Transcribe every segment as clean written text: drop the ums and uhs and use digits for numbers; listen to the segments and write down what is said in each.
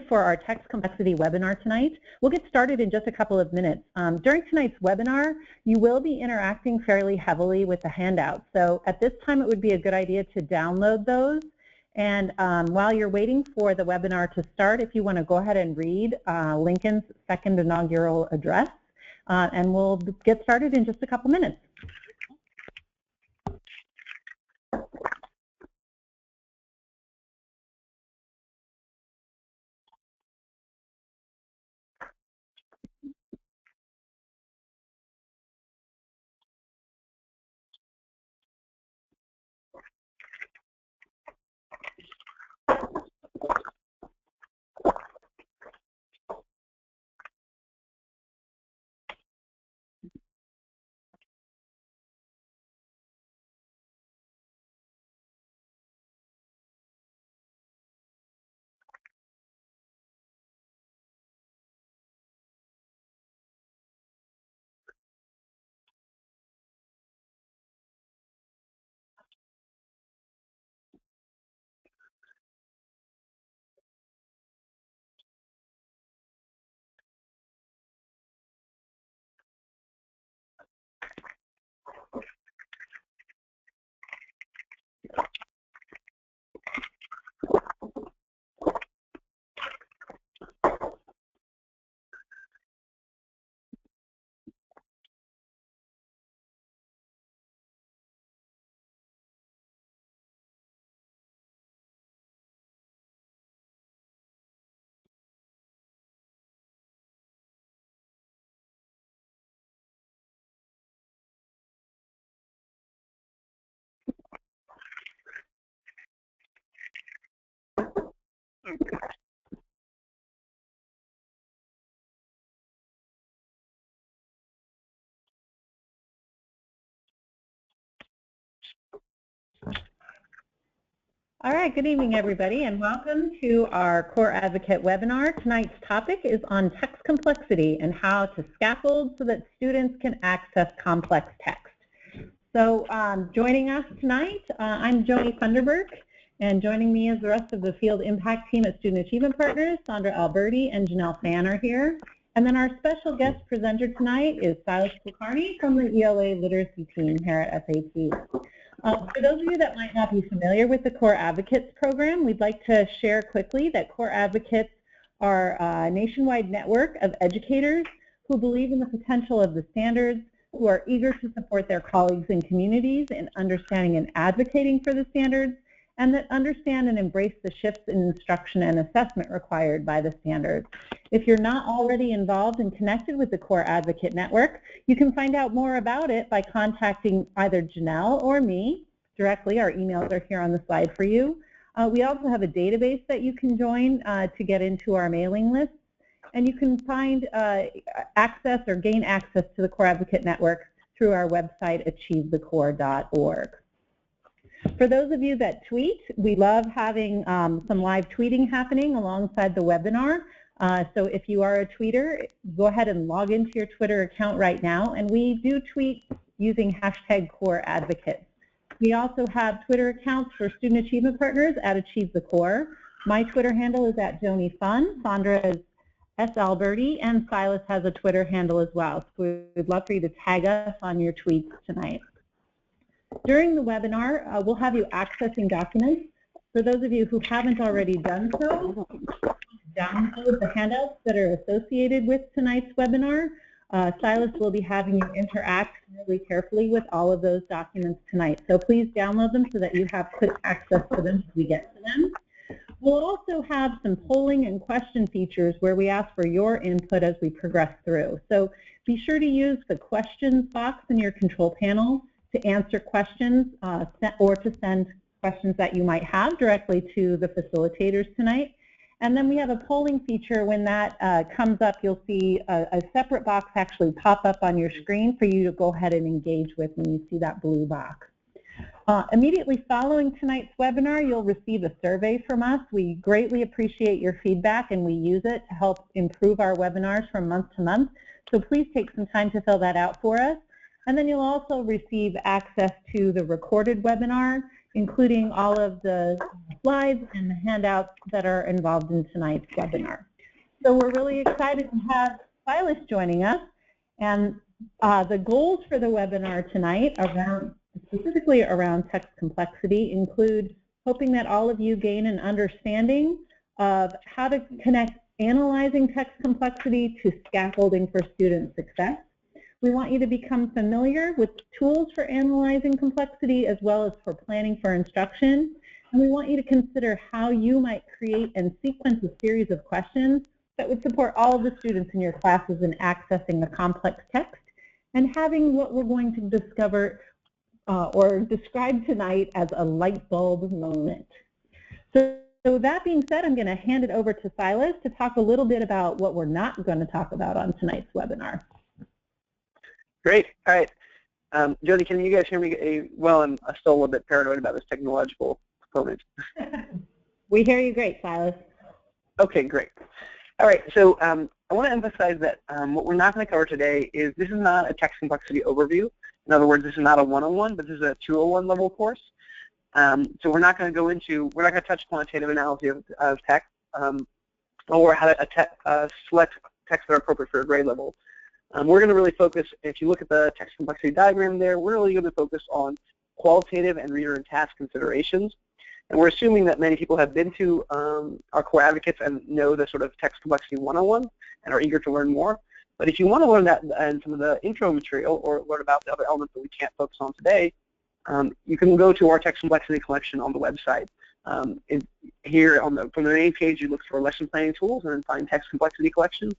for our text complexity webinar tonight. We'll get started in just a couple of minutes. During tonight's webinar, you will be interacting fairly heavily with the handouts. So at this time, it would be a good idea to download those. And while you're waiting for the webinar to start, if you want to go ahead and read Lincoln's second inaugural address, and we'll get started in just a couple minutes. All right, good evening, everybody, and welcome to our Core Advocate webinar. Tonight's topic is on text complexity and how to scaffold so that students can access complex text. So joining us tonight, I'm Joni Funderburk, and joining me is the rest of the Field Impact team at Student Achievement Partners. Sandra Alberti and Janelle Fan are here. And then our special guest presenter tonight is Silas Kulkarni from the ELA Literacy team here at FAT. For those of you that might not be familiar with the Core Advocates program, we'd like to share quickly that Core Advocates are a nationwide network of educators who believe in the potential of the standards, who are eager to support their colleagues and communities in understanding and advocating for the standards, and that understand and embrace the shifts in instruction and assessment required by the standards. If you're not already involved and connected with the Core Advocate Network, you can find out more about it by contacting either Janelle or me directly. Our emails are here on the slide for you. We also have a database that you can join to get into our mailing list, and you can find access or gain access to the Core Advocate Network through our website, achievethecore.org. For those of you that tweet, we love having some live tweeting happening alongside the webinar. So if you are a tweeter, go ahead and log into your Twitter account right now. And we do tweet using hashtag Core Advocates. We also have Twitter accounts for Student Achievement Partners at Achieve the Core. My Twitter handle is at Joni Fun. Sandra is S. Alberti, and Silas has a Twitter handle as well. So we'd love for you to tag us on your tweets tonight. During the webinar, we'll have you accessing documents. For those of you who haven't already done so, download the handouts that are associated with tonight's webinar. Silas will be having you interact really carefully with all of those documents tonight. So please download them so that you have quick access to them as we get to them. We'll also have some polling and question features where we ask for your input as we progress through. So be sure to use the questions box in your control panel to answer questions or to send questions that you might have directly to the facilitators tonight. And then we have a polling feature. When that comes up, you'll see a separate box actually pop up on your screen for you to go ahead and engage with when you see that blue box. Immediately following tonight's webinar, you'll receive a survey from us. We greatly appreciate your feedback, and we use it to help improve our webinars from month to month. So please take some time to fill that out for us. And then you'll also receive access to the recorded webinar. including all of the slides and the handouts that are involved in tonight's webinar. So we're really excited to have Silas joining us, and the goals for the webinar tonight, specifically around text complexity, include hoping that all of you gain an understanding of how to connect analyzing text complexity to scaffolding for student success. We want you to become familiar with tools for analyzing complexity as well as for planning for instruction. And we want you to consider how you might create and sequence a series of questions that would support all of the students in your classes in accessing the complex text and having what we're going to discover or describe tonight as a light bulb moment. So that being said, I'm going to hand it over to Silas to talk a little bit about what we're not going to talk about on tonight's webinar. Great. All right. Jody, can you guys hear me well? I'm still a little bit paranoid about this technological component. We hear you great, Silas. Okay, great. All right. So I want to emphasize that what we're not going to cover today is this is not a text complexity overview. In other words, this is not a 101, but this is a 201 level course. So we're not going to touch quantitative analysis of text or how to select texts that are appropriate for a grade level. We're going to really focus, if you look at the text complexity diagram there, we're really going to focus on qualitative and reader and task considerations. And we're assuming that many people have been to our core advocates and know the sort of text complexity 101 and are eager to learn more. But if you want to learn that and some of the intro material or learn about the other elements that we can't focus on today, you can go to our text complexity collection on the website. Here from the main page, you look for lesson planning tools and then find text complexity collection.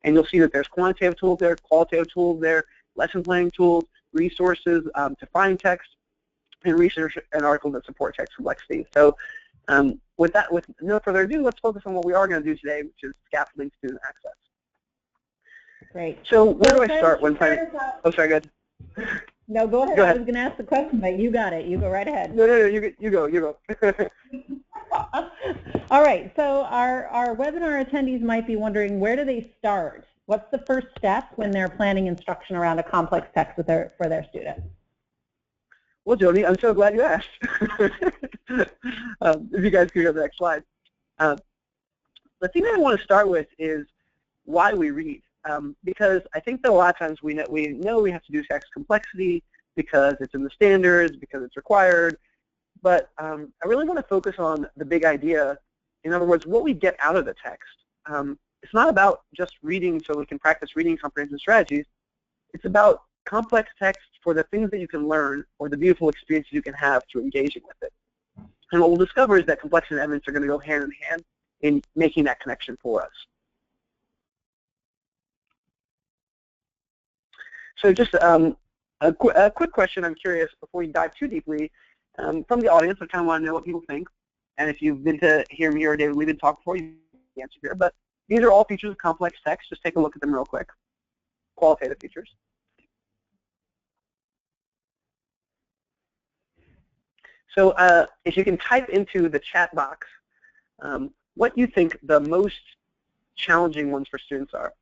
And you'll see that there's quantitative tools there, qualitative tools there, lesson planning tools, resources to find text, and research and articles that support text complexity. So with no further ado, let's focus on what we are going to do today, which is scaffolding student access. Great. So where do I start when finding? Oh, sorry, go ahead. No, go ahead. Go ahead. I was going to ask the question, but you got it. You go right ahead. No, you go. All right. So our webinar attendees might be wondering, where do they start? What's the first step when they're planning instruction around a complex text for their students? Well, Jody, I'm so glad you asked. If you guys could go to the next slide. The thing that I want to start with is why we read. Because I think that a lot of times we know we have to do text complexity because it's in the standards, because it's required. But I really want to focus on the big idea. In other words, what we get out of the text. It's not about just reading so we can practice reading comprehension strategies. It's about complex text for the things that you can learn or the beautiful experiences you can have through engaging with it. And what we'll discover is that complexity and evidence are going to go hand in hand in making that connection for us. So just a quick question, I'm curious, before we dive too deeply, from the audience, I kind of want to know what people think. And if you've been to hear me or David Lieben talk before, you can answer here. But these are all features of complex text. Just take a look at them real quick. Qualitative features. So if you can type into the chat box what you think the most challenging ones for students are.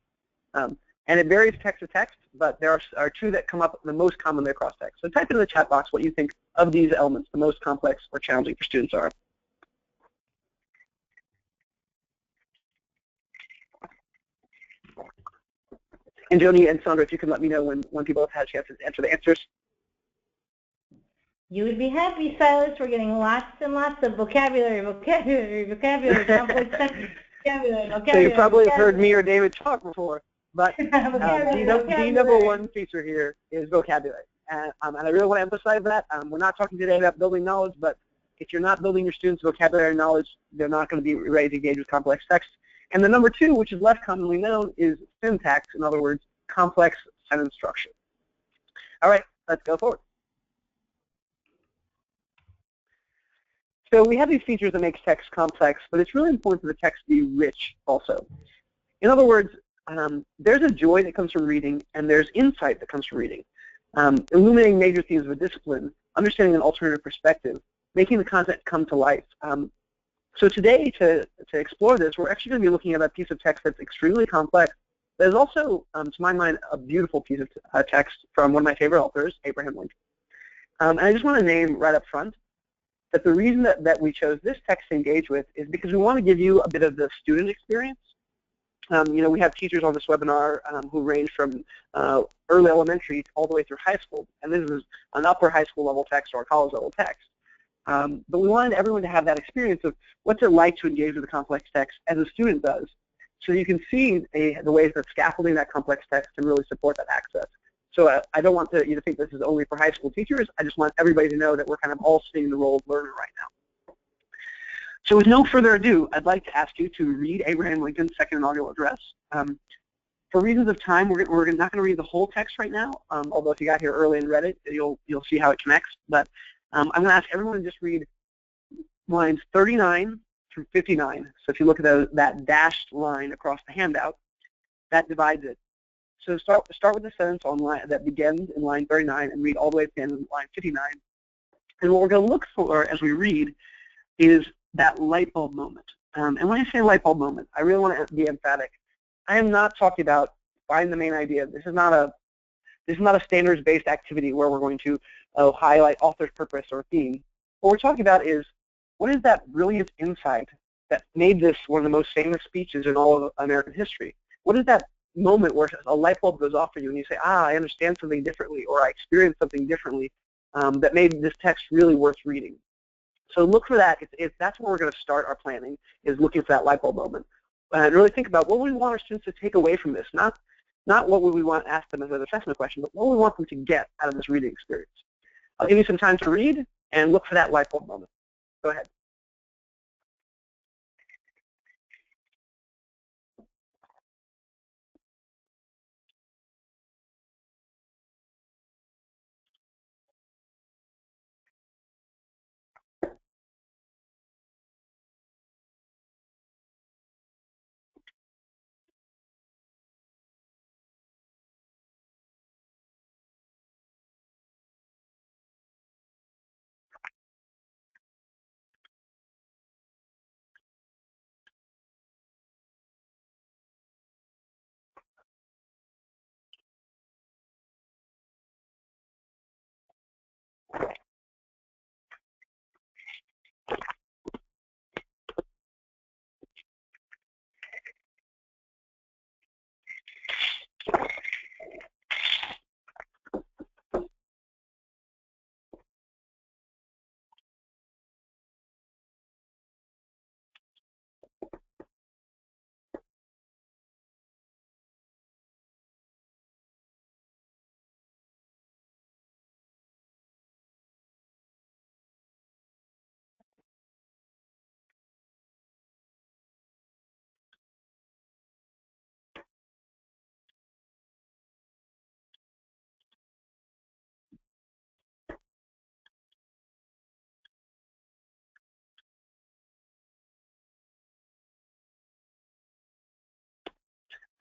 And it varies text to text, but there are two that come up the most commonly across text. So type into the chat box what you think of these elements the most complex or challenging for students are. And Joni and Sandra, if you can let me know when people have had a chance to enter the answers. You would be happy, Silas. We're getting lots and lots of vocabulary, complex text, vocabulary. So you probably have heard me or David talk before. But the number one feature here is vocabulary. And I really want to emphasize that. We're not talking today about building knowledge, but if you're not building your students' vocabulary knowledge, they're not going to be ready to engage with complex text. And the number two, which is less commonly known, is syntax, in other words, complex sentence structure. All right, let's go forward. So we have these features that make text complex, but it's really important for the text to be rich also. In other words, there's a joy that comes from reading, and there's insight that comes from reading. Illuminating major themes of a discipline, understanding an alternative perspective, making the content come to life. So today, to explore this, we're actually going to be looking at a piece of text that's extremely complex, but is also, to my mind, a beautiful piece of text from one of my favorite authors, Abraham Lincoln. And I just want to name right up front that the reason that we chose this text to engage with is because we want to give you a bit of the student experience. We have teachers on this webinar who range from early elementary all the way through high school, and this is an upper high school level text or a college level text. But we wanted everyone to have that experience of what's it like to engage with a complex text as a student does. So you can see the ways that scaffolding that complex text can really support that access. So I don't want you to think this is only for high school teachers. I just want everybody to know that we're kind of all seeing the role of learner right now. So with no further ado, I'd like to ask you to read Abraham Lincoln's second inaugural address. For reasons of time, we're not going to read the whole text right now, although if you got here early and read it, you'll see how it connects. But I'm going to ask everyone to just read lines 39 through 59. So if you look at that dashed line across the handout, that divides it. So start with the sentence on that begins in line 39 and read all the way to the end of line 59. And what we're going to look for as we read is that light bulb moment. And when I say light bulb moment, I really want to be emphatic. I am not talking about find the main idea. This is not a standards-based activity where we're going to highlight author's purpose or theme. What we're talking about is what is that brilliant insight that made this one of the most famous speeches in all of American history? What is that moment where a light bulb goes off for you and you say, I understand something differently, or I experienced something differently that made this text really worth reading? So look for that. That's where we're going to start our planning, is looking for that light bulb moment. And really think about what we want our students to take away from this. Not what we want to ask them as an assessment question, but what we want them to get out of this reading experience. I'll give you some time to read and look for that light bulb moment. Go ahead.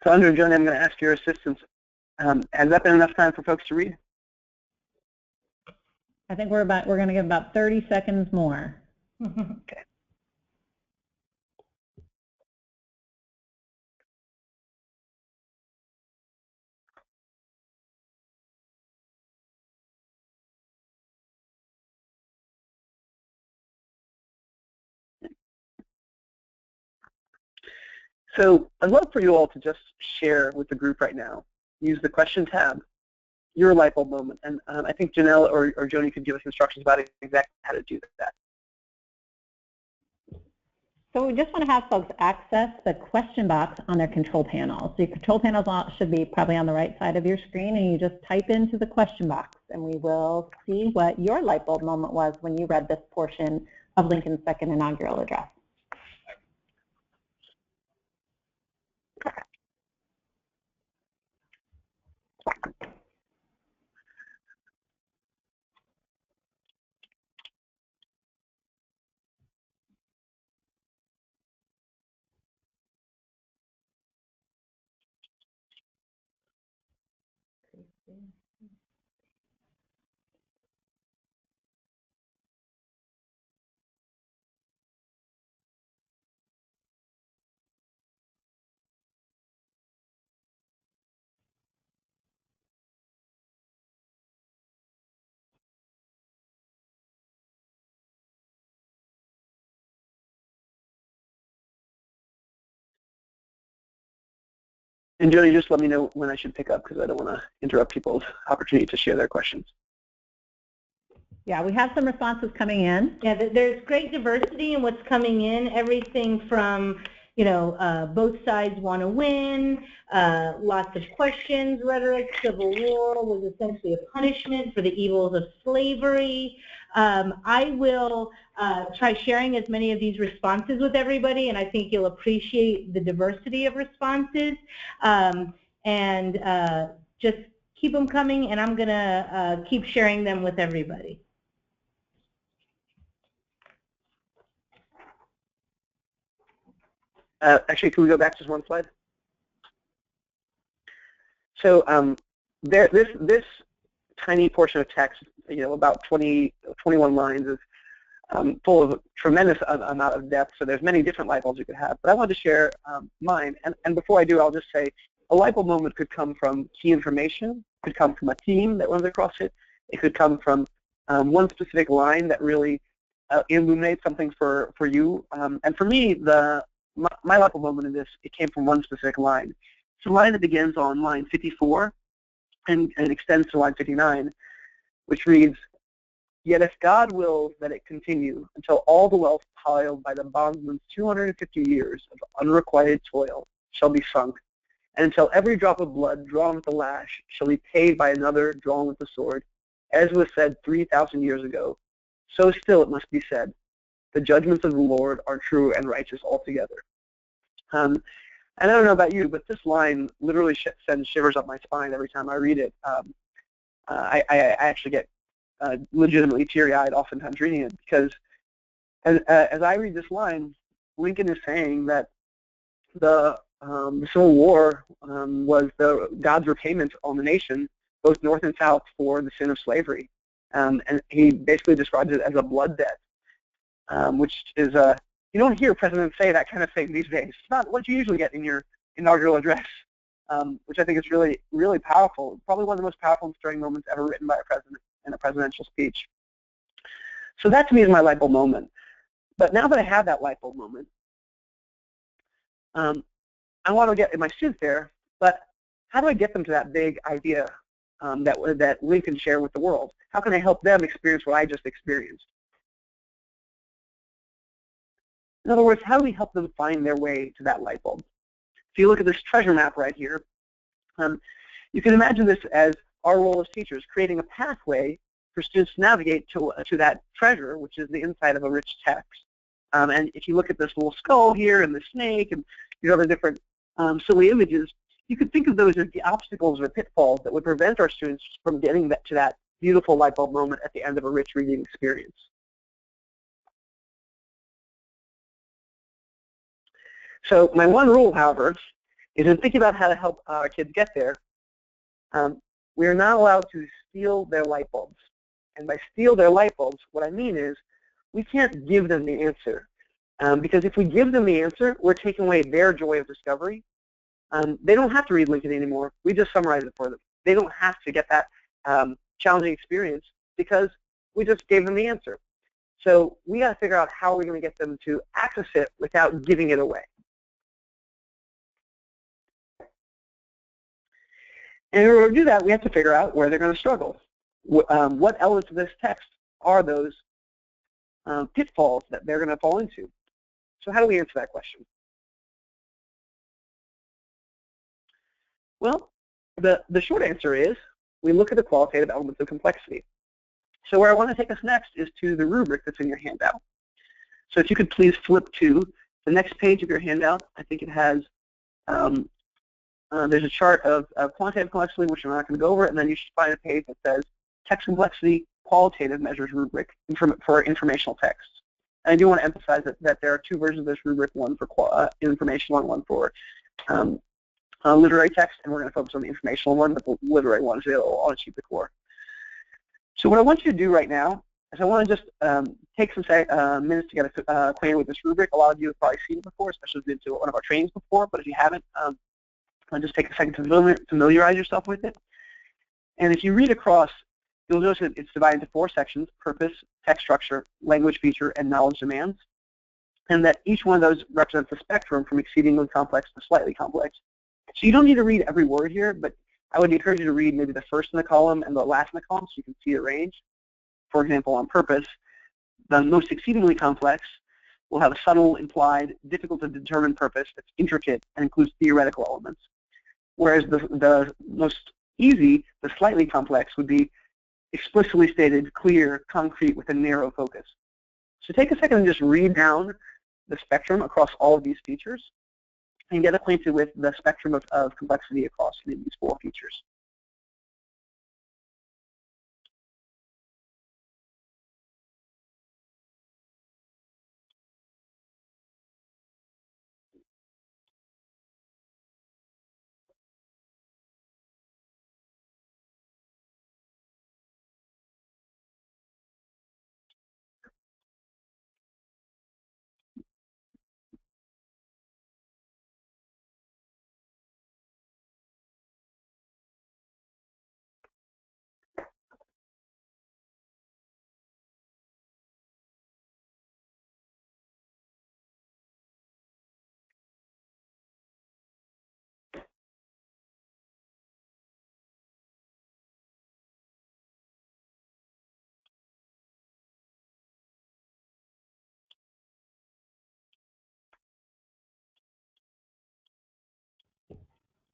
So Andrew and Joni, I'm going to ask your assistance. Has that been enough time for folks to read? I think we're going to give about 30 seconds more. Okay. So I'd love for you all to just share with the group right now. Use the question tab, your light bulb moment. And I think Janelle or Joni could give us instructions about exactly how to do that. So we just want to have folks access the question box on their control panel. So your control panels should be probably on the right side of your screen, and you just type into the question box, and we will see what your light bulb moment was when you read this portion of Lincoln's second inaugural address. And Jody, just let me know when I should pick up because I don't want to interrupt people's opportunity to share their questions. Yeah, we have some responses coming in. Yeah, there's great diversity in what's coming in. Everything from, both sides want to win, lots of questions, rhetoric, civil war was essentially a punishment for the evils of slavery. I will try sharing as many of these responses with everybody, and I think you'll appreciate the diversity of responses. Just keep them coming, and I'm going to keep sharing them with everybody. Actually, can we go back just one slide? So this tiny portion of text, about 21 lines, is full of a tremendous amount of depth. So there's many different light bulbs you could have. But I wanted to share mine. And before I do, I'll just say a light bulb moment could come from key information, could come from a theme that runs across it. It could come from one specific line that really illuminates something for you. And for me, my light bulb moment in this, it came from one specific line. It's a line that begins on line 54 and extends to line 59, which reads, "Yet if God wills that it continue until all the wealth piled by the bondsman's 250 years of unrequited toil shall be sunk, and until every drop of blood drawn with the lash shall be paid by another drawn with the sword, as was said 3,000 years ago, so still it must be said, the judgments of the Lord are true and righteous altogether." And I don't know about you, but this line literally sends shivers up my spine every time I read it. I actually get legitimately teary-eyed oftentimes reading it, because as I read this line, Lincoln is saying that the Civil War was God's repayment on the nation, both North and South, for the sin of slavery. And he basically describes it as a blood debt, which is you don't hear presidents say that kind of thing these days. It's not what you usually get in your inaugural address, which I think is really, really powerful. Probably one of the most powerful and stirring moments ever written by a president in a presidential speech. So that to me is my light bulb moment. But now that I have that light bulb moment, I want to get my students there, but how do I get them to that big idea that Lincoln shared with the world? How can I help them experience what I just experienced? In other words, how do we help them find their way to that light bulb? If you look at this treasure map right here, you can imagine this as our role as teachers, creating a pathway for students to navigate to that treasure, which is the inside of a rich text. And if you look at this little skull here and the snake and other different silly images, you could think of those as the obstacles or pitfalls that would prevent our students from getting to that beautiful light bulb moment at the end of a rich reading experience. So my one rule, however, is in thinking about how to help our kids get there, we are not allowed to steal their light bulbs. And by steal their light bulbs, what I mean is we can't give them the answer. Because if we give them the answer, we're taking away their joy of discovery. They don't have to read Lincoln anymore. We just summarize it for them. They don't have to get that challenging experience because we just gave them the answer. So we got to figure out how we're going to get them to access it without giving it away. And in order to do that, we have to figure out where they're going to struggle. What elements of this text are those pitfalls that they're going to fall into? So how do we answer that question? Well, the short answer is we look at the qualitative elements of complexity. So where I want to take us next is to the rubric that's in your handout. So if you could please flip to the next page of your handout. I think it has, there's a chart of quantitative complexity, which I'm not going to go over, and then you should find a page that says text complexity, qualitative measures rubric for informational texts. And I do want to emphasize that there are two versions of this rubric, one for informational and one for literary text, and we're going to focus on the informational one, but the literary one is available on achieve the core. So what I want you to do right now is I want to just take some minutes to get acquainted with this rubric. A lot of you have probably seen it before, especially if you've been to one of our trainings before, but if you haven't, just take a second to familiarize yourself with it. And if you read across, you'll notice that it's divided into 4 sections: purpose, text structure, language feature, and knowledge demands. And that each one of those represents a spectrum from exceedingly complex to slightly complex. So you don't need to read every word here, but I would encourage you to read maybe the first in the column and the last in the column so you can see the range. For example, on purpose, the most exceedingly complex will have a subtle, implied, difficult to determine purpose that's intricate and includes theoretical elements. Whereas the most easy, the slightly complex, would be explicitly stated, clear, concrete, with a narrow focus. So take a second and just read down the spectrum across all of these features and get acquainted with the spectrum of complexity across these 4 features.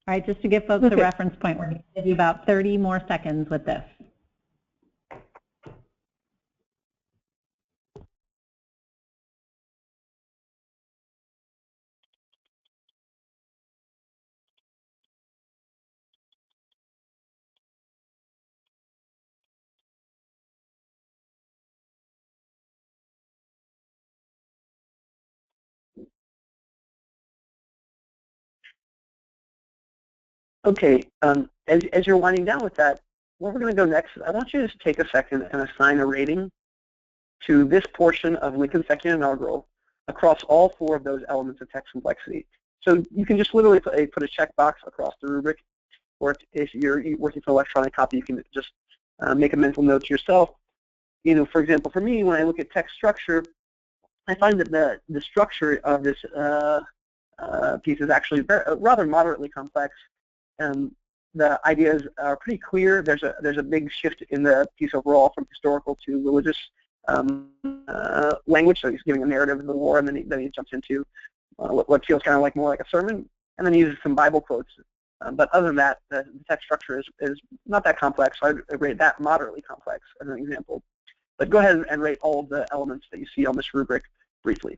All right, just to give folks a reference point, we're going to give you about 30 more seconds with this. Okay, as you're winding down with that, where we're going to go next, I want you to just take a second and assign a rating to this portion of Lincoln Section Inaugural across all 4 of those elements of text complexity. So you can just literally put a checkbox across the rubric, or if you're working for electronic copy, you can just make a mental note to yourself. You know, for example, for me, when I look at text structure, I find that the structure of this piece is actually rather moderately complex. The ideas are pretty clear. There's a big shift in the piece overall from historical to religious language. So he's giving a narrative of the war, and then he jumps into what feels kind of like more like a sermon, and then he uses some Bible quotes. But other than that, the text structure is not that complex. So I'd rate that moderately complex as an example. But go ahead and rate all of the elements that you see on this rubric briefly.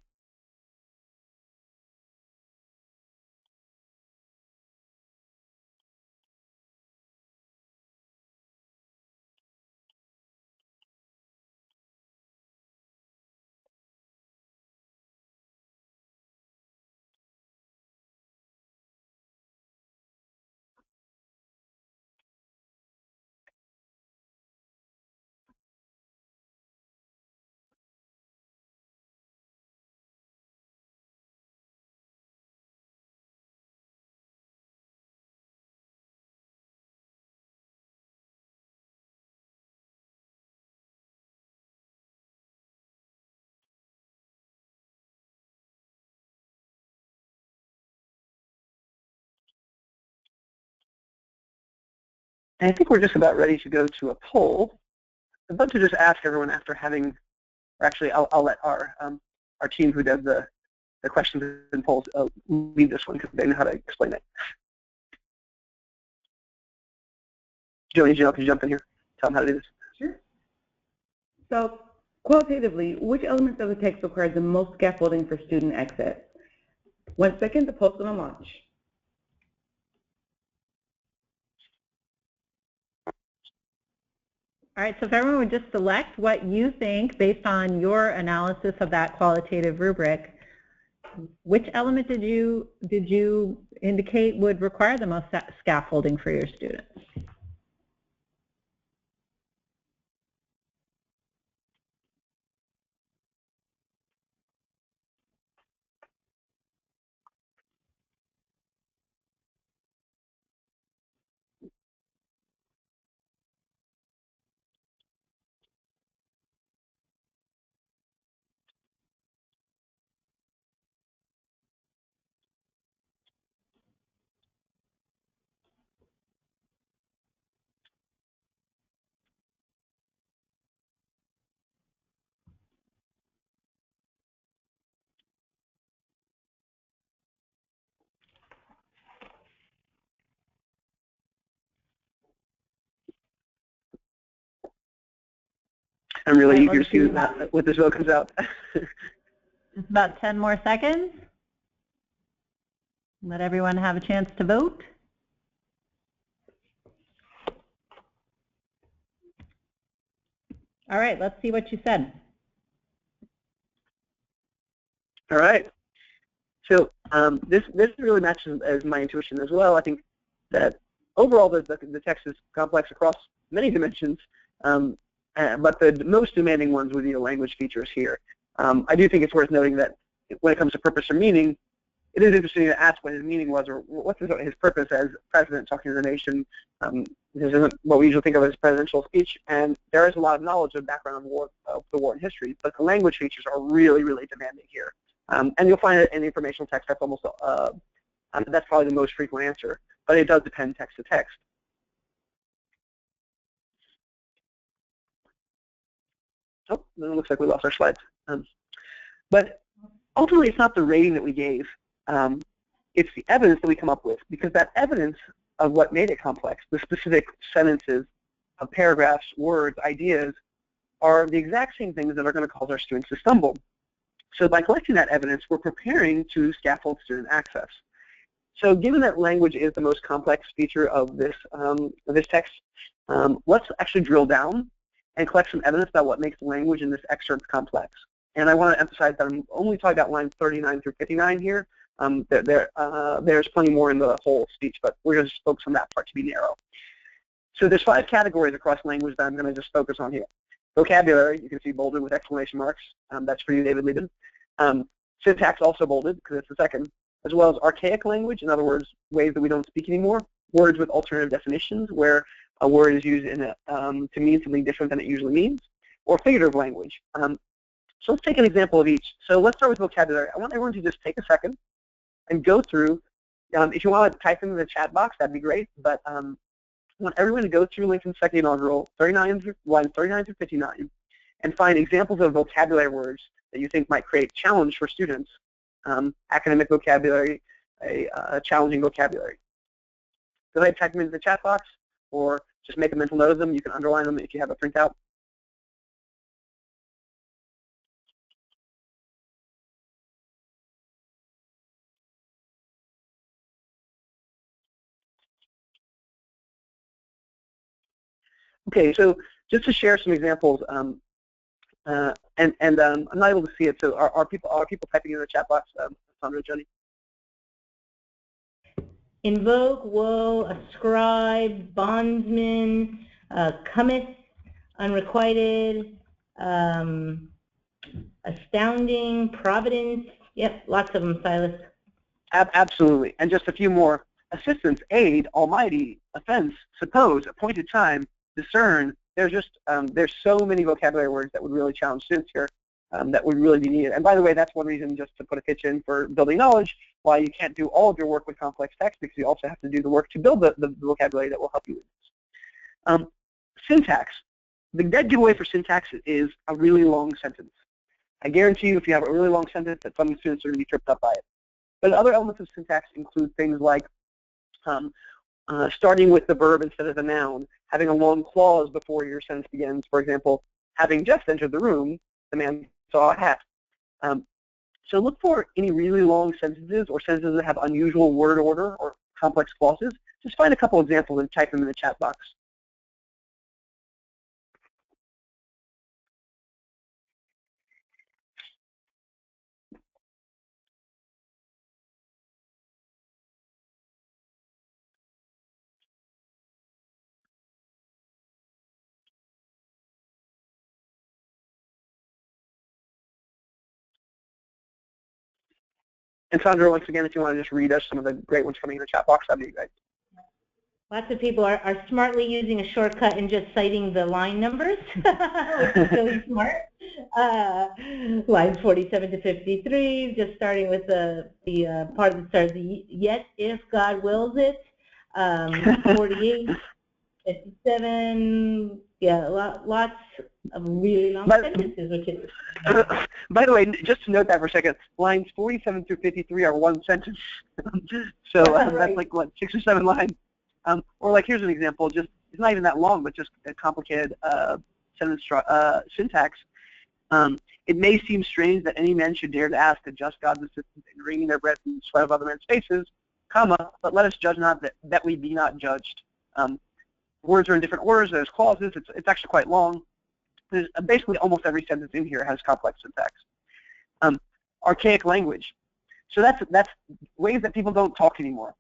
And I think we're just about ready to go to a poll. I'd love to just ask everyone after having, or actually I'll let our team who does the questions and polls lead this one because they know how to explain it. Joni, Janelle, can you jump in here? Tell them how to do this. Sure. So qualitatively, which elements of the text require the most scaffolding for student exit? 1 second to post on launch. All right, so if everyone would just select what you think based on your analysis of that qualitative rubric, which element did you indicate would require the most scaffolding for your students? I'm really Right, eager to see what this vote comes out. Just about 10 more seconds. Let everyone have a chance to vote. All right, let's see what you said. All right. So this really matches as my intuition as well. I think that overall the text is complex across many dimensions, but the most demanding ones would be the language features here. I do think it's worth noting that when it comes to purpose or meaning, it is interesting to ask what his meaning was, or what's his purpose as president talking to the nation. This isn't what we usually think of as a presidential speech, and there is a lot of knowledge of background of the war and history, but the language features are really, really demanding here. And you'll find it in the informational text. That's almost that's probably the most frequent answer, but it does depend text to text. Oh, then it looks like we lost our slides. But ultimately, it's not the rating that we gave. It's the evidence that we come up with, because that evidence of what made it complex, the specific sentences, paragraphs, words, ideas, are the exact same things that are going to cause our students to stumble. So by collecting that evidence, we're preparing to scaffold student access. So given that language is the most complex feature of this text, let's actually drill down and collect some evidence about what makes the language in this excerpt complex. And I want to emphasize that I'm only talking about lines 39 through 59 here. There's plenty more in the whole speech, but we're going to just focus on that part to be narrow. So there's 5 categories across language that I'm going to just focus on here. Vocabulary, you can see bolded with exclamation marks. That's for you, David Lieben. Syntax also bolded, because it's the second, as well as archaic language, in other words, ways that we don't speak anymore. Words with alternative definitions, where a word is used in to mean something different than it usually means, or figurative language. So let's take an example of each. So let's start with vocabulary. I want everyone to just take a second and go through. If you want to type in the chat box, that'd be great. But I want everyone to go through Lincoln's second inaugural, lines 39 through 59, and find examples of vocabulary words that you think might create challenge for students, academic vocabulary, a challenging vocabulary. Go ahead, type them into the chat box, or just make a mental note of them. You can underline them if you have a printout. Okay, so just to share some examples, I'm not able to see it. So are people typing in the chat box, Sandra, Jenny? Invoke, woe, ascribe, bondsman, cometh, unrequited, astounding, providence. Yep, lots of them, Silas. Absolutely. And just a few more. Assistance, aid, almighty, offense, suppose, appointed time, discern. There's so many vocabulary words that would really challenge students here, that would really be needed. And by the way, that's one reason, just to put a pitch in for building knowledge, why you can't do all of your work with complex text, because you also have to do the work to build the vocabulary that will help you with this. Syntax. The dead giveaway for syntax is a really long sentence. I guarantee you, if you have a really long sentence, that some students are going to be tripped up by it. But other elements of syntax include things like starting with the verb instead of the noun, having a long clause before your sentence begins. For example, having just entered the room, the man saw a hat. So look for any really long sentences or sentences that have unusual word order or complex clauses. Just find a couple examples and type them in the chat box. And Sandra, once again, if you want to just read us some of the great ones coming in the chat box, that'd be great. Lots of people are smartly using a shortcut and just citing the line numbers, which is really smart. Lines 47 to 53, just starting with the part that starts, yet if God wills it. 48, 57, yeah, lots of really long sentences, which is... By the way, just to note that for a second, lines 47 through 53 are one sentence. So right. That's like, what, 6 or 7 lines? Or like, here's an example, just, it's not even that long, but just a complicated sentence syntax, it may seem strange that any man should dare to ask to just God's assistance in wringing their bread from the sweat of other men's faces, comma, but let us judge not that we be not judged. Words are in different orders. There's clauses. It's actually quite long. There's basically almost every sentence in here has complex syntax. Archaic language. So that's ways that people don't talk anymore.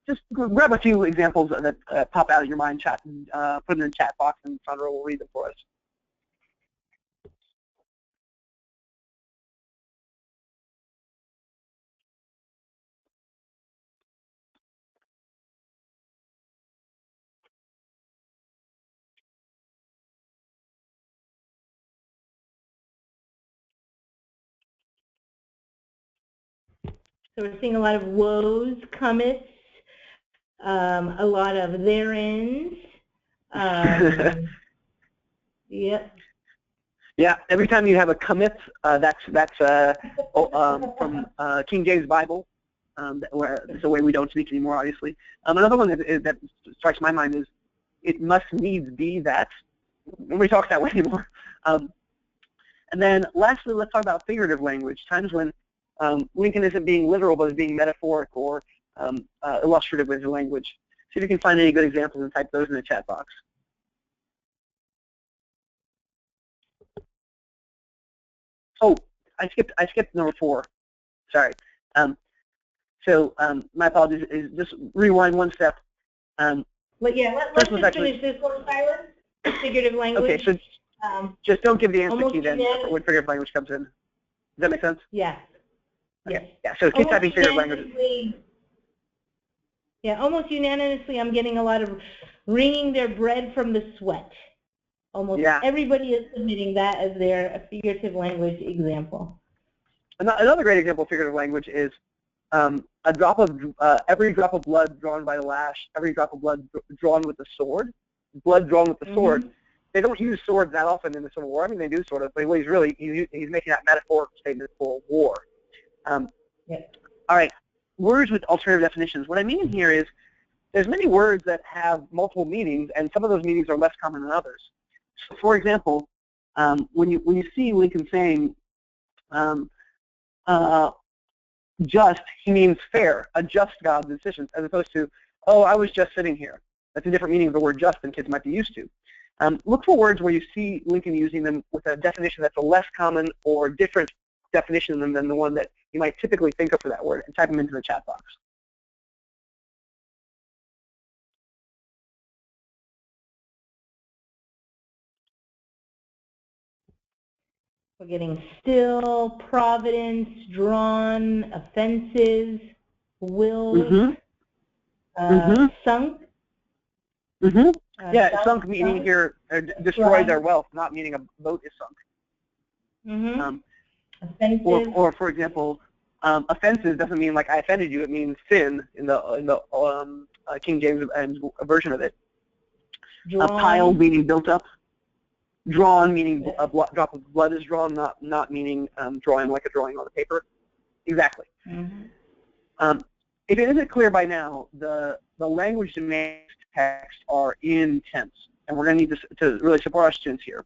Just grab a few examples that pop out of your mind, chat, and put them in the chat box, and Sandra will read them for us. So we're seeing a lot of woes, commits, a lot of thereins. Yep. Yeah, every time you have a commit, that's from King James Bible, where it's a way we don't speak anymore, obviously. Another one that strikes my mind is, it must needs be that. Nobody talks that way anymore. And then lastly, let's talk about figurative language, times when Lincoln isn't being literal, but is being metaphoric or illustrative with his language. See if you can find any good examples and type those in the chat box. Oh, I skipped number 4. Sorry. My apologies. Is just rewind one step. But yeah, let's just finish this one, Tyler. Figurative language. Okay, so just don't give the answer key then when figurative language comes in. Does that make sense? Yes. Okay. Yeah. So keep typing figurative language. Yeah, almost unanimously, I'm getting a lot of wringing their bread from the sweat. Almost everybody is submitting that as their figurative language example. Another great example of figurative language is every drop of blood drawn by the lash, every drop of blood drawn with the sword. Blood drawn with the sword. They don't use swords that often in the Civil War. I mean, they do sort of, but he's making that metaphorical statement for war. All right, words with alternative definitions. What I mean here is there's many words that have multiple meanings, and some of those meanings are less common than others. So, for example, when you see Lincoln saying just, he means fair, a just God's decisions, as opposed to, oh, I was just sitting here. That's a different meaning of the word just than kids might be used to. Look for words where you see Lincoln using them with a definition that's a less common or different definition than the one that you might typically think of for that word, and type them into the chat box. We're getting still, providence, drawn, offenses, will, sunk. Yeah, sunk meaning here, destroy their wealth, not meaning a boat is sunk. Offensive. Or for example, offenses doesn't mean like I offended you. It means sin in the King James version of it. A pile meaning built up. Drawn meaning a drop of blood is drawn, not meaning drawing like a drawing on the paper. Exactly. If it isn't clear by now, the language demands text are in tense, and we're going to need to really support our students here.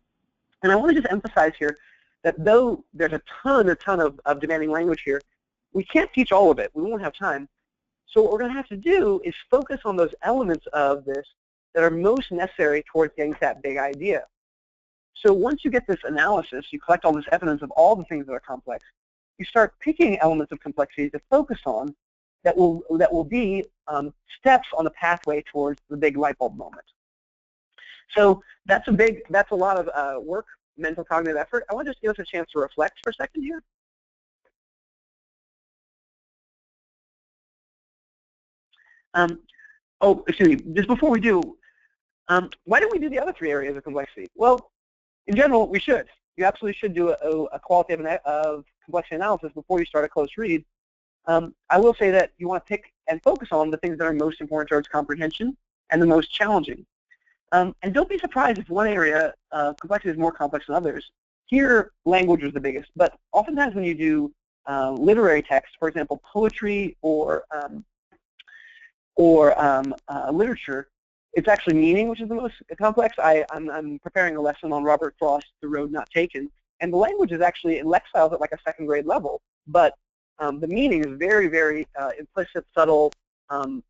And I want to just emphasize here that though there's a ton of demanding language here, we can't teach all of it. We won't have time. So what we're going to have to do is focus on those elements of this that are most necessary towards getting to that big idea. So once you get this analysis, you collect all this evidence of all the things that are complex, you start picking elements of complexity to focus on that will be steps on the pathway towards the big light bulb moment. So that's a lot of work, mental cognitive effort. I want to just give us a chance to reflect for a second here. Oh, excuse me, just before we do, why don't we do the other 3 areas of complexity? Well, in general, we should. You absolutely should do a qualitative of complexity analysis before you start a close read. I will say that you want to pick and focus on the things that are most important towards comprehension and the most challenging. And don't be surprised if one area complexity is more complex than others. Here, language is the biggest, but oftentimes when you do literary text, for example, poetry or literature, It's actually meaning which is the most complex. I'm preparing a lesson on Robert Frost, The Road Not Taken, and the language is actually, it lexiles at like a second grade level, but the meaning is very, very implicit, subtle,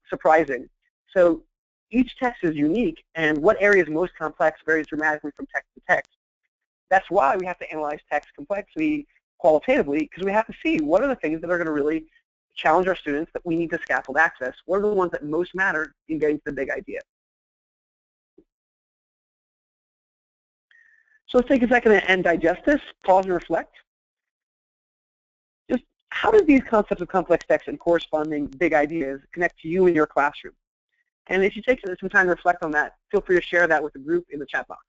surprising. So each text is unique, and what area is most complex varies dramatically from text to text. That's why we have to analyze text complexity qualitatively, because we have to see what are the things that are going to really challenge our students that we need to scaffold access. What are the ones that most matter in getting to the big idea? So let's take a second and digest this, pause and reflect. Just how do these concepts of complex text and corresponding big ideas connect to you in your classroom? And if you take some time to reflect on that, feel free to share that with the group in the chat box.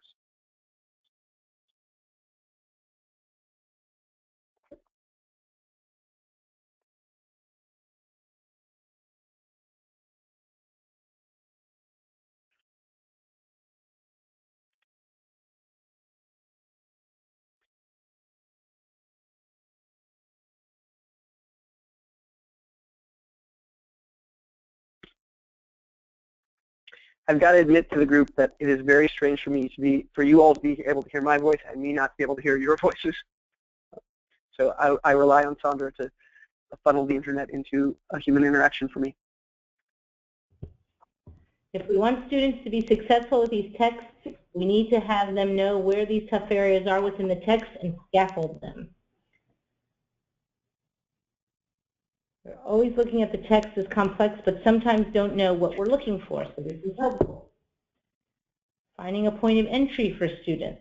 I've got to admit to the group that it is very strange for me for you all to be able to hear my voice and me not to be able to hear your voices. So I rely on Sandra to funnel the internet into a human interaction for me. If we want students to be successful with these texts, we need to have them know where these tough areas are within the text and scaffold them. We're always looking at the text as complex, but sometimes don't know what we're looking for, so this is helpful. Finding a point of entry for students.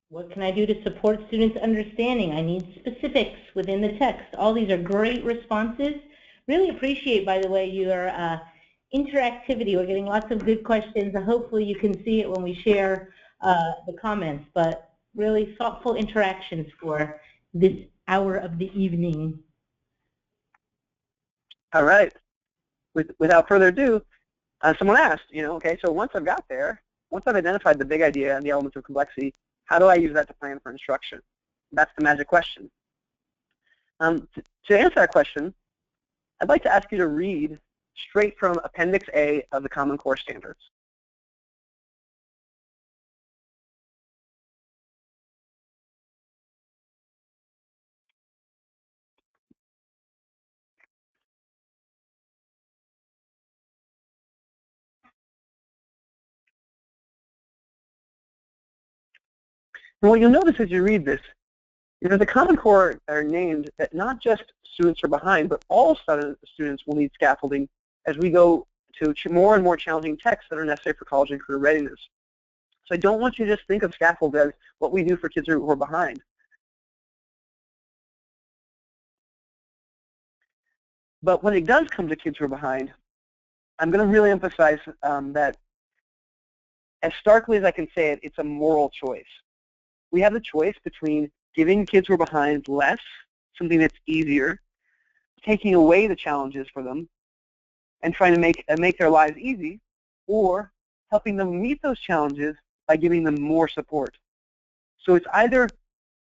What can I do to support students' understanding? I need specifics within the text. All these are great responses. Really appreciate, by the way, your interactivity. We're getting lots of good questions. Hopefully you can see it when we share the comments, but really thoughtful interactions for this hour of the evening. All right. Without further ado, someone asked, okay, so once I've got there, once I've identified the big idea and the elements of complexity, how do I use that to plan for instruction? That's the magic question. To answer that question, I'd like to ask you to read straight from Appendix A of the Common Core Standards. And what you'll notice as you read this is that the Common Core are named that not just students are behind, but all students will need scaffolding as we go to more and more challenging texts that are necessary for college and career readiness. So I don't want you to just think of scaffold as what we do for kids who are behind. But when it does come to kids who are behind, I'm going to really emphasize that as starkly as I can say it, it's a moral choice. We have the choice between giving kids who are behind less, something that's easier, taking away the challenges for them, and trying to make their lives easy, or helping them meet those challenges by giving them more support. So it's either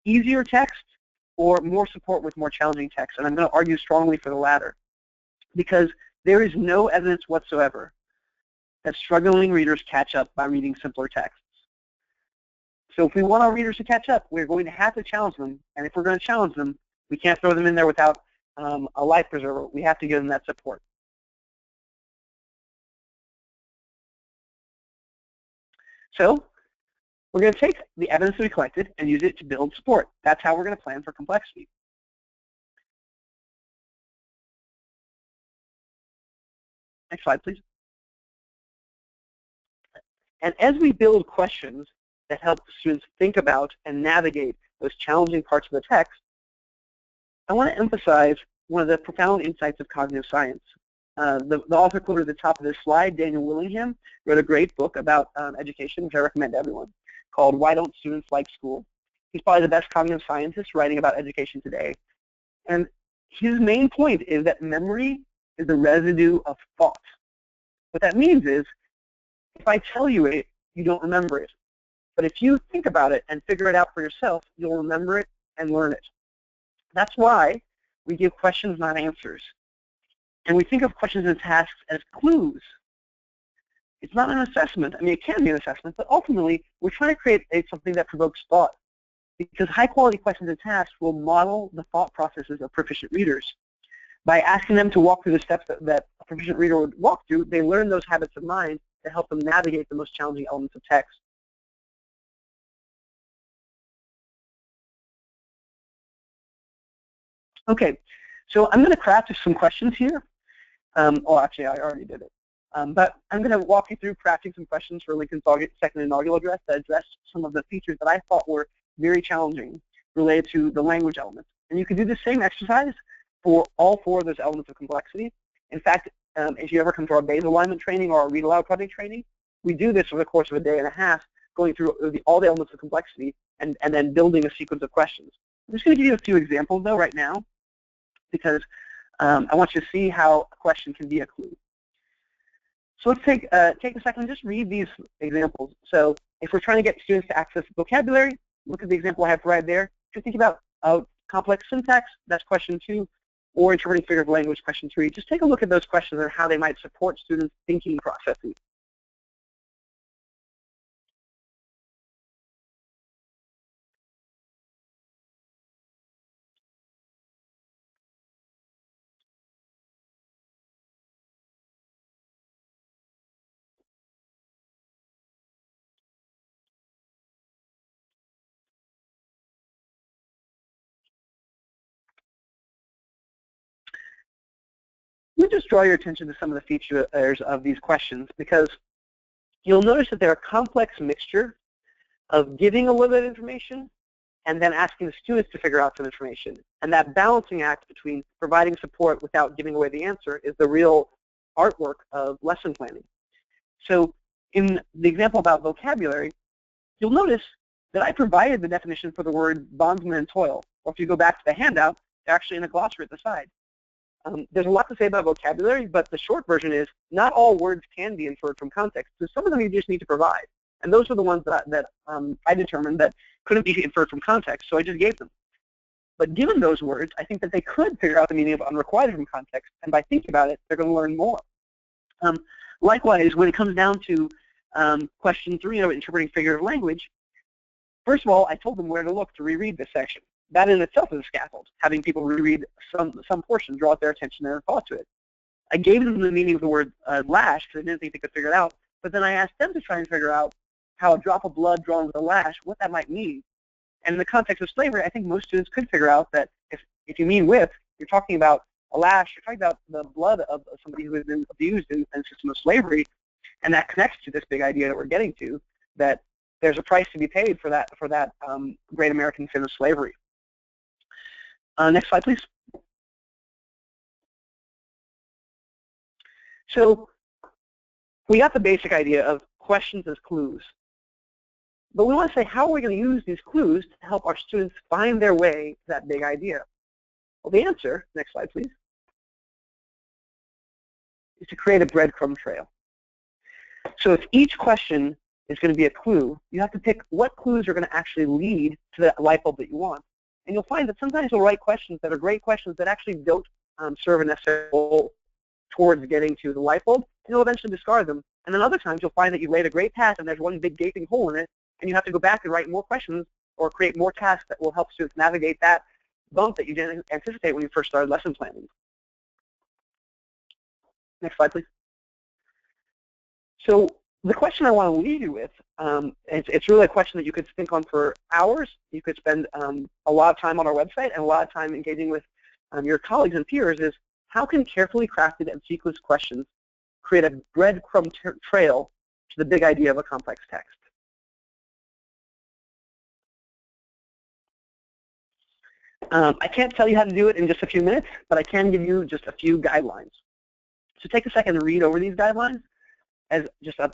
easier text or more support with more challenging text, and I'm going to argue strongly for the latter, because there is no evidence whatsoever that struggling readers catch up by reading simpler texts. So if we want our readers to catch up, we're going to have to challenge them, and if we're going to challenge them, we can't throw them in there without a life preserver. We have to give them that support. So we're going to take the evidence that we collected and use it to build support. That's how we're going to plan for complexity. Next slide, please. And as we build questions that help students think about and navigate those challenging parts of the text, I want to emphasize one of the profound insights of cognitive science. The author quoted at the top of this slide, Daniel Willingham, wrote a great book about education, which I recommend to everyone, called Why Don't Students Like School? He's probably the best cognitive scientist writing about education today. And his main point is that memory is the residue of thought. What that means is, if I tell you it, you don't remember it. But if you think about it and figure it out for yourself, you'll remember it and learn it. That's why we give questions, not answers. And we think of questions and tasks as clues. It's not an assessment. I mean, it can be an assessment, but ultimately, we're trying to create something that provokes thought, because high-quality questions and tasks will model the thought processes of proficient readers. By asking them to walk through the steps that a proficient reader would walk through, they learn those habits of mind that help them navigate the most challenging elements of text. Okay, so I'm going to craft some questions here. Actually, I already did it. But I'm going to walk you through crafting some questions for Lincoln's second inaugural address that address some of the features that I thought were very challenging related to the language elements. And you can do the same exercise for all 4 of those elements of complexity. In fact, if you ever come to our Bayes alignment training or our read aloud project training, we do this over the course of a day and a half, going through all the elements of complexity and then building a sequence of questions. I'm just going to give you a few examples, though, right now, because I want you to see how a question can be a clue. So let's take a second and just read these examples. So if we're trying to get students to access vocabulary, look at the example I have right there. If you think about complex syntax, that's question 2, or interpreting figure of language, question 3. Just take a look at those questions and how they might support students' thinking processes. Let me just draw your attention to some of the features of these questions, because you'll notice that they're a complex mixture of giving a little bit of information and then asking the students to figure out some information. And that balancing act between providing support without giving away the answer is the real artwork of lesson planning. So in the example about vocabulary, you'll notice that I provided the definition for the word bondsman and toil. Or if you go back to the handout, they're actually in a glossary at the side. There's a lot to say about vocabulary, but the short version is not all words can be inferred from context. So some of them you just need to provide. And those are the ones that I determined that couldn't be inferred from context, so I just gave them. But given those words, I think that they could figure out the meaning of unrequited from context, and by thinking about it, they're going to learn more. Likewise, when it comes down to question 3, interpreting figure of language, first of all, I told them where to look to reread this section. That in itself is a scaffold, having people reread some portion, draw their attention and their thought to it. I gave them the meaning of the word lash, because I didn't think they could figure it out, but then I asked them to try and figure out how a drop of blood drawn with a lash, what that might mean. And in the context of slavery, I think most students could figure out that if you mean whip, you're talking about a lash, you're talking about the blood of somebody who has been abused in the system of slavery, and that connects to this big idea that we're getting to, that there's a price to be paid for that great American sin of slavery. Next slide, please. So we got the basic idea of questions as clues. But we want to say, how are we going to use these clues to help our students find their way to that big idea? Well, the answer, next slide, please, is to create a breadcrumb trail. So if each question is going to be a clue, you have to pick what clues are going to actually lead to the light bulb that you want. And you'll find that sometimes you'll write questions that are great questions that actually don't serve a necessary goal towards getting to the light bulb, and you'll eventually discard them. And then other times you'll find that you laid a great path and there's one big gaping hole in it, and you have to go back and write more questions or create more tasks that will help students navigate that bump that you didn't anticipate when you first started lesson planning. Next slide, please. So the question I want to leave you with, it's really a question that you could think on for hours. You could spend a lot of time on our website and a lot of time engaging with your colleagues and peers, is how can carefully crafted and sequenced questions create a breadcrumb trail to the big idea of a complex text? I can't tell you how to do it in just a few minutes, but I can give you just a few guidelines. So take a second to read over these guidelines as just a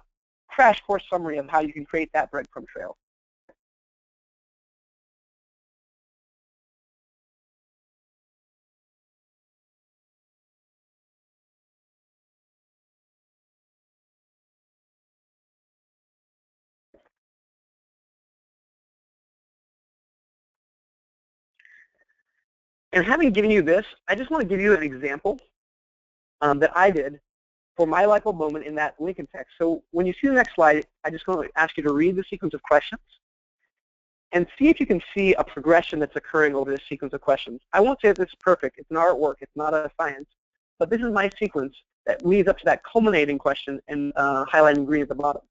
crash course summary of how you can create that breadcrumb trail. And having given you this, I just want to give you an example that I did for my light bulb moment in that Lincoln text. So when you see the next slide, I just want to ask you to read the sequence of questions and see if you can see a progression that's occurring over this sequence of questions. I won't say that this is perfect. It's an artwork. It's not a science. But this is my sequence that leads up to that culminating question and highlighting green at the bottom.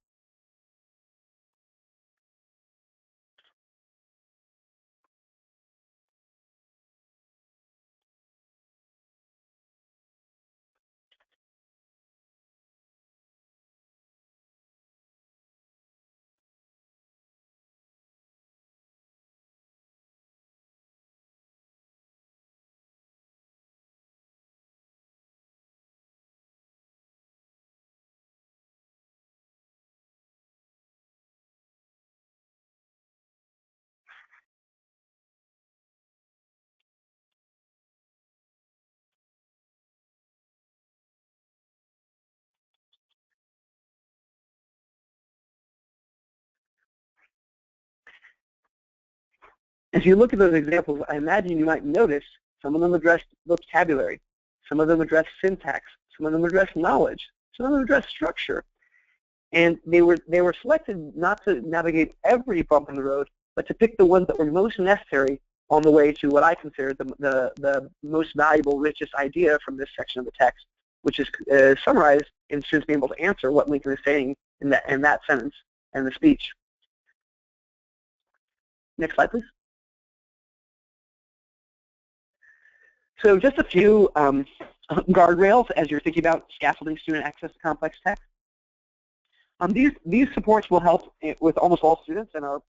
As you look at those examples, I imagine you might notice some of them address vocabulary, some of them address syntax, some of them address knowledge, some of them address structure. And they were selected not to navigate every bump in the road, but to pick the ones that were most necessary on the way to what I consider the most valuable, richest idea from this section of the text, which is summarized in students being able to answer what Lincoln is saying in that sentence and the speech. Next slide, please. So just a few guardrails as you're thinking about scaffolding student access to complex text. These supports will help with almost all students and are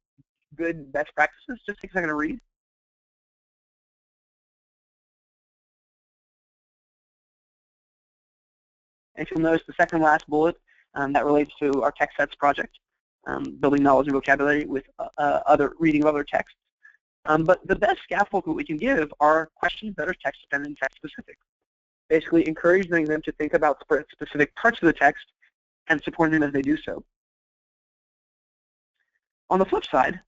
good best practices. Just take a second to read. And you'll notice the second last bullet that relates to our text sets project, building knowledge and vocabulary with other reading of other texts. But the best scaffold that we can give are questions that are text-dependent and text-specific, basically encouraging them to think about specific parts of the text and supporting them as they do so. On the flip side,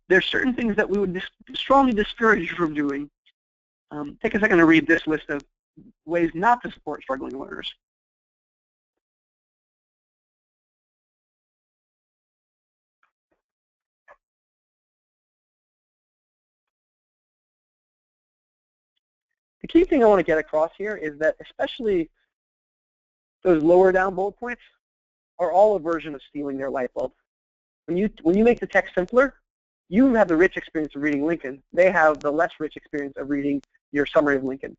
there's certain things that we would strongly discourage you from doing. Take a second to read this list of ways not to support struggling learners. The key thing I want to get across here is that especially those lower down bullet points are all a version of stealing their light bulb. When you make the text simpler, you have the rich experience of reading Lincoln. They have the less rich experience of reading your summary of Lincoln.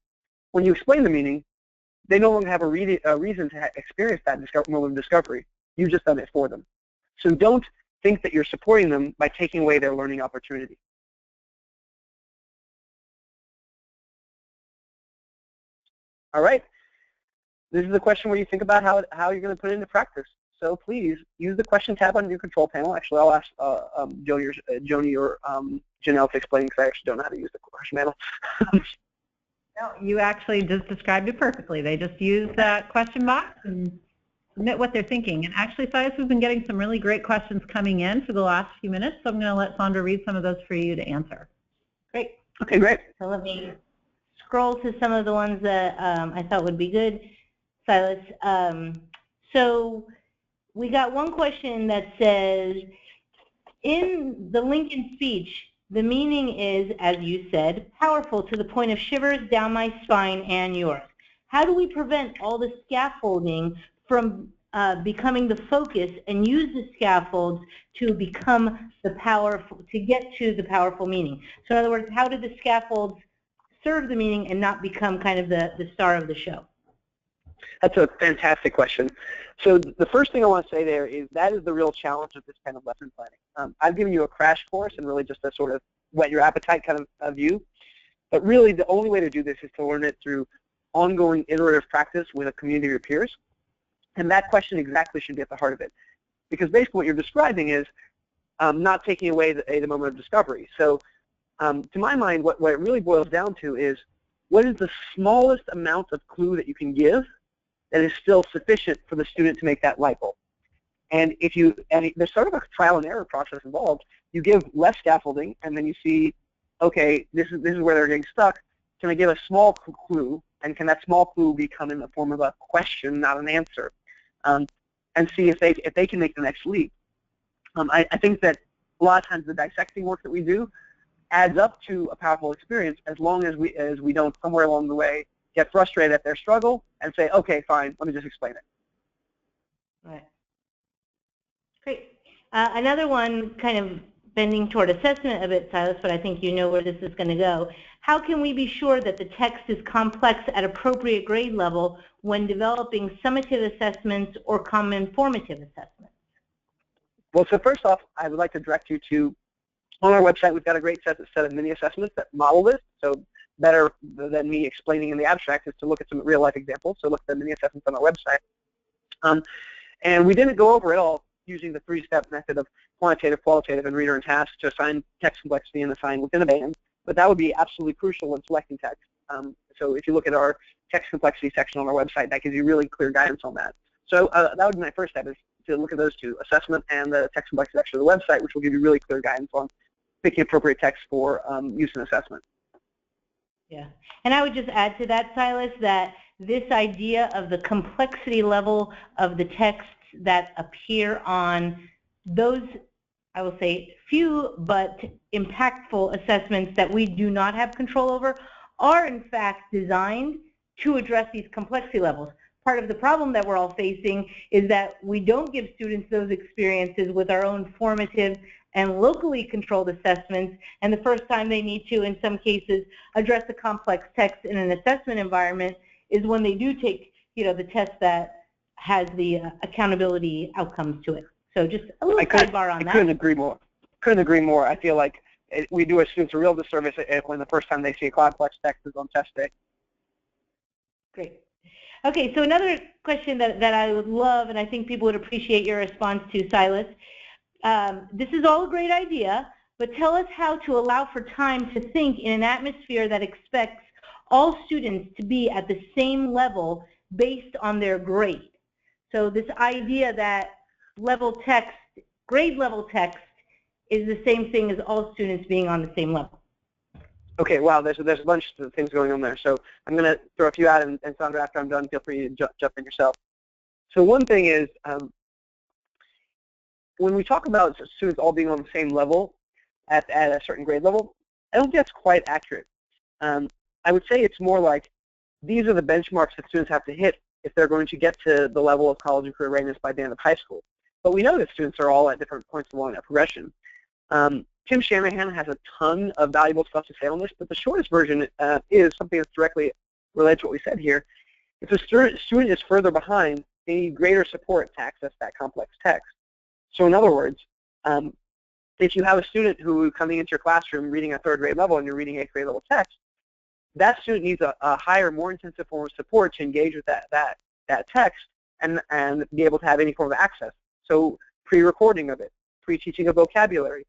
When you explain the meaning, they no longer have a reason to experience that moment of discovery. You've just done it for them. So don't think that you're supporting them by taking away their learning opportunity. All right. This is the question where you think about how you're going to put it into practice. So please use the question tab on your control panel. Actually, I'll ask Joni or Janelle to explain because I actually don't know how to use the question panel. No, you actually just described it perfectly. They just use that question box and submit what they're thinking. And actually, Silas, we've been getting some really great questions coming in for the last few minutes, so I'm going to let Sandra read some of those for you to answer. Great. Okay, great. So let me scroll to some of the ones that I thought would be good, Silas. So we got one question that says, in the Lincoln speech, the meaning is, as you said, powerful to the point of shivers down my spine and yours. How do we prevent all the scaffolding from becoming the focus and use the scaffolds to become the powerful, to get to the powerful meaning? So in other words, how do the scaffolds serve the meaning and not become kind of the star of the show? That's a fantastic question. So the first thing I want to say there is that is the real challenge of this kind of lesson planning. I've given you a crash course and really just a sort of whet your appetite kind of view. But really the only way to do this is to learn it through ongoing iterative practice with a community of your peers. And that question exactly should be at the heart of it. Because basically what you're describing is not taking away the moment of discovery. So to my mind, what it really boils down to is what is the smallest amount of clue that you can give that is still sufficient for the student to make that light bulb. And there's sort of a trial and error process involved. You give less scaffolding, and then you see okay, this is where they're getting stuck. Can I give a small clue, and can that small clue become in the form of a question, not an answer, and see if they can make the next leap. I think that a lot of times the dissecting work that we do adds up to a powerful experience as long as we don't somewhere along the way get frustrated at their struggle and say, okay, fine, let me just explain it. Right. Great. Another one kind of bending toward assessment a bit, Silas, but I think you know where this is going to go. How can we be sure that the text is complex at appropriate grade level when developing summative assessments or common formative assessments? Well, so first off, I would like to direct you to, on our website, we've got a great set of mini assessments that model this. So better than me explaining in the abstract is to look at some real-life examples. So look at the mini assessments on our website. And we didn't go over it all using the three-step method of quantitative, qualitative, and reader and task to assign text complexity and assign within a band. But that would be absolutely crucial when selecting text. So if you look at our text complexity section on our website, that gives you really clear guidance on that. So that would be my first step, is to look at those two, assessment and the text complexity section of the website, which will give you really clear guidance on picking appropriate text for use in assessment. Yeah, and I would just add to that, Silas, that this idea of the complexity level of the texts that appear on those, I will say, few but impactful assessments that we do not have control over are in fact designed to address these complexity levels. Part of the problem that we're all facing is that we don't give students those experiences with our own formative and locally controlled assessments, and the first time they need to, in some cases, address a complex text in an assessment environment is when they do take, the test that has the accountability outcomes to it. So just a little sidebar on that. I couldn't agree more. Couldn't agree more. I feel like we do our students a real disservice when the first time they see a complex text is on test day. Great. Okay, so another question that I would love, and I think people would appreciate your response to, Silas. This is all a great idea, but tell us how to allow for time to think in an atmosphere that expects all students to be at the same level based on their grade. So this idea that level text, grade level text, is the same thing as all students being on the same level. Okay, wow, there's a bunch of things going on there. So I'm going to throw a few out, and Sandra, after I'm done, feel free to jump in yourself. So one thing is, when we talk about students all being on the same level at a certain grade level, I don't think that's quite accurate. I would say it's more like these are the benchmarks that students have to hit if they're going to get to the level of college and career readiness by the end of high school. But we know that students are all at different points along that progression. Tim Shanahan has a ton of valuable stuff to say on this, but the shortest version is something that's directly related to what we said here. If a student is further behind, they need greater support to access that complex text. So in other words, if you have a student who coming into your classroom reading at third grade level and you're reading 8th grade level text, that student needs a higher, more intensive form of support to engage with that text and be able to have any form of access. So pre-recording of it, pre-teaching of vocabulary,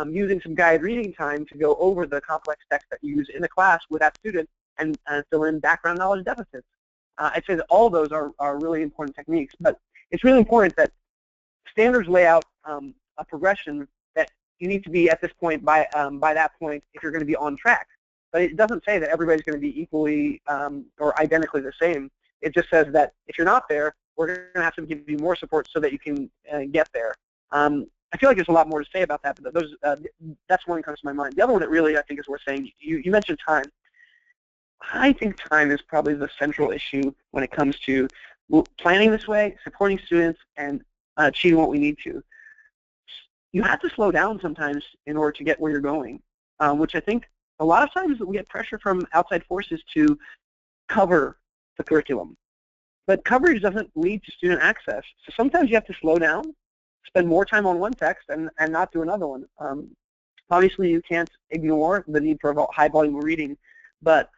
using some guided reading time to go over the complex text that you use in the class with that student and fill in background knowledge deficits. I'd say that all of those are really important techniques, but it's really important that standards lay out a progression that you need to be at this point by that point if you're going to be on track. But it doesn't say that everybody's going to be equally or identically the same. It just says that if you're not there, we're going to have to give you more support so that you can get there. I feel like there's a lot more to say about that, but that's one that comes to my mind. The other one that really I think is worth saying, you mentioned time. I think time is probably the central issue when it comes to planning this way, supporting students, and achieving what we need to. You have to slow down sometimes in order to get where you're going, which I think a lot of times we get pressure from outside forces to cover the curriculum. But coverage doesn't lead to student access. So sometimes you have to slow down, spend more time on one text and not do another one. Obviously, you can't ignore the need for high volume of reading, but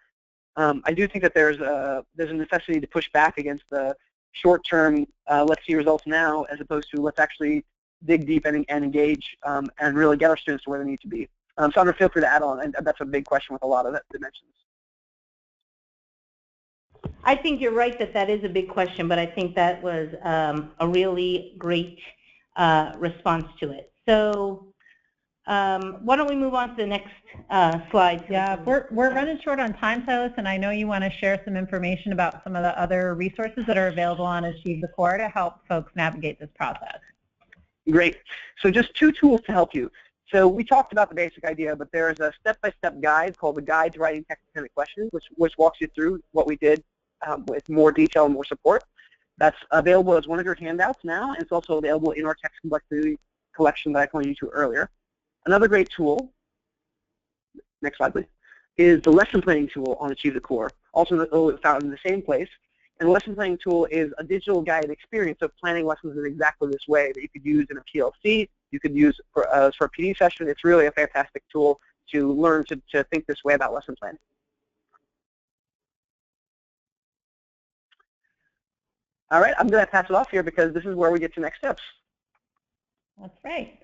I do think that there's a necessity to push back against the short-term, let's see results now, as opposed to let's actually dig deep and engage and really get our students to where they need to be. Sandra, feel free to add on, and that's a big question with a lot of dimensions. I think you're right that is a big question, but I think that was a really great response to it. So Why don't we move on to the next slide? Yeah, we're running short on time, Silas, and I know you want to share some information about some of the other resources that are available on Achieve the Core to help folks navigate this process. Great. So just 2 tools to help you. So we talked about the basic idea, but there's a step-by-step guide called the Guide to Writing Text-Dependent Questions, which walks you through what we did with more detail and more support. That's available as one of your handouts now, and it's also available in our text complexity collection that I pointed you to earlier. Another great tool, next slide please, is the lesson planning tool on Achieve the Core, also found in the same place. And the lesson planning tool is a digital guided experience of planning lessons in exactly this way that you could use in a PLC, you could use for a PD session. It's really a fantastic tool to learn to think this way about lesson planning. All right, I'm going to pass it off here because this is where we get to next steps. That's right.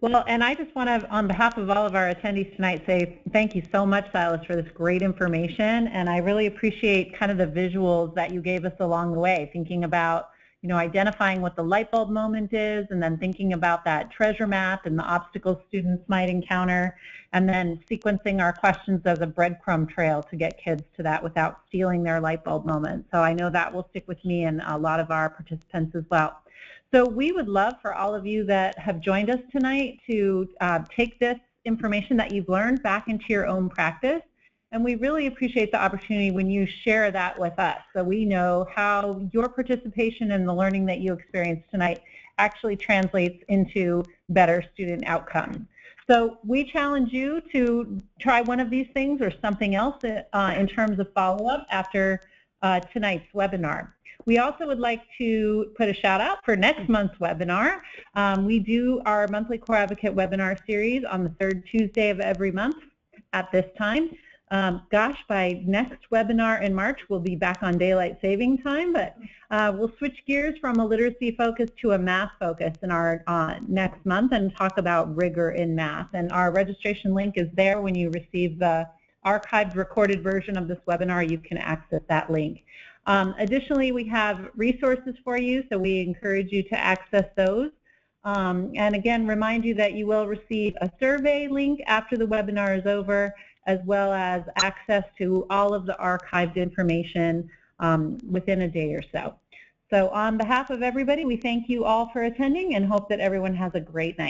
Well, and I just want to, on behalf of all of our attendees tonight, say thank you so much, Silas, for this great information. And I really appreciate kind of the visuals that you gave us along the way, thinking about, you know, identifying what the light bulb moment is, and then thinking about that treasure map and the obstacles students might encounter, and then sequencing our questions as a breadcrumb trail to get kids to that without stealing their light bulb moment. So I know that will stick with me and a lot of our participants as well. So we would love for all of you that have joined us tonight to take this information that you've learned back into your own practice. And we really appreciate the opportunity when you share that with us, so we know how your participation in the learning that you experienced tonight actually translates into better student outcomes. So we challenge you to try one of these things or something else in terms of follow-up after tonight's webinar. We also would like to put a shout out for next month's webinar. We do our monthly Core Advocate webinar series on the 3rd Tuesday of every month at this time. Gosh, by next webinar in March, we'll be back on daylight saving time, but we'll switch gears from a literacy focus to a math focus in our next month and talk about rigor in math. And our registration link is there. When you receive the archived recorded version of this webinar, you can access that link. Additionally, we have resources for you, so we encourage you to access those. And again, remind you that you will receive a survey link after the webinar is over, as well as access to all of the archived information within a day or so. So on behalf of everybody, we thank you all for attending and hope that everyone has a great night.